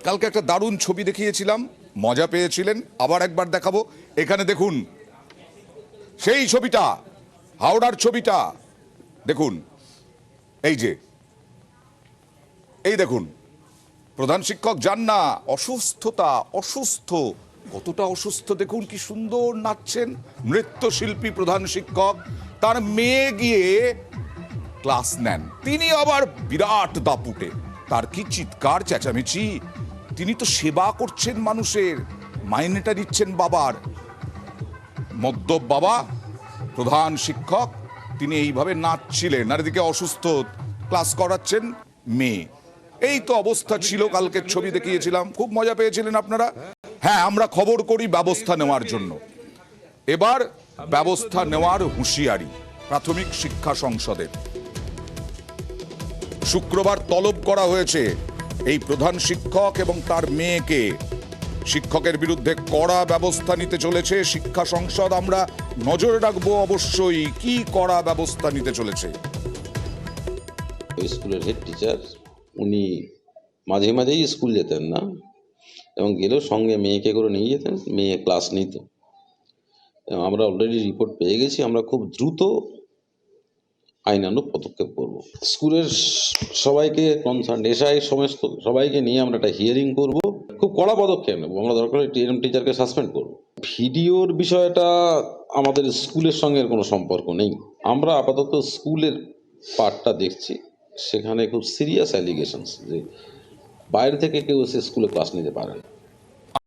কালকে একটা দারুণ ছবি দেখিয়েছিলাম, মজা পেয়েছিলেন, আবার একবার দেখাবো। এখানে দেখুন সেই ছবিটা, হাওড়ার ছবিটা দেখুন। এই যে এই দেখুন, প্রধান শিক্ষক যান না, অসুস্থ, কতটা অসুস্থ দেখুন, কি সুন্দর নাচছেন নৃত্যশিল্পী প্রধান শিক্ষক। তার মেয়ে গিয়ে ক্লাস নেন, তিনি আবার বিরাট দাপুটে, তার কি চিৎকার চেঁচামেচি। তিনি তো সেবা করছেন মানুষের, মাইনেটা দিচ্ছেন বাবার। মদ্যপ বাবা প্রধান শিক্ষক, তিনি এইভাবে নাচছিলেন, আর এদিকে অসুস্থ ক্লাস করাচ্ছেন মেয়ে। এই তো অবস্থা ছিল, কালকের ছবি দেখিয়েছিলাম, খুব মজা পেয়েছিলেন আপনারা। হ্যাঁ, আমরা খবর করি ব্যবস্থা নেওয়ার জন্য। এবার ব্যবস্থা নেওয়ার হুঁশিয়ারি প্রাথমিক শিক্ষা সংসদের। শুক্রবার তলব করা হয়েছে এই প্রধান শিক্ষক এবং তার মেয়েকে। শিক্ষকের বিরুদ্ধে কড়া ব্যবস্থা নিতে চলেছে শিক্ষা সংসদ। আমরা নজর রাখবো অবশ্যই কি কড়া ব্যবস্থা নিতে চলেছে। স্কুলের হেড টিচার উনি মাঝে মাঝেই স্কুল যেতেন না, এবং গেলেও সঙ্গে মেয়েকে করে নিয়ে যেতেন, মেয়ে ক্লাস নিত। আমরা অলরেডি রিপোর্ট পেয়ে গেছি, আমরা খুব দ্রুত আইনানুগ পদক্ষেপ করব। স্কুলের সবাইকে কনসার্ন এসআই সমস্ত সবাইকে নিয়ে আমরা একটা হিয়ারিং করব, খুব কড়া পদক্ষেপ নেব। আমরা দরকার হলে টিএম টিচারকে সাসপেন্ড করব। ভিডিওর বিষয়টা আমাদের স্কুলের সঙ্গে কোনো সম্পর্ক নেই, আমরা আপাতত স্কুলের পার্টটা দেখছি। সেখানে খুব সিরিয়াস অ্যালিগেশনস যে বাইরে থেকে কেউ এসে স্কুলে ক্লাস নিতে পারে না।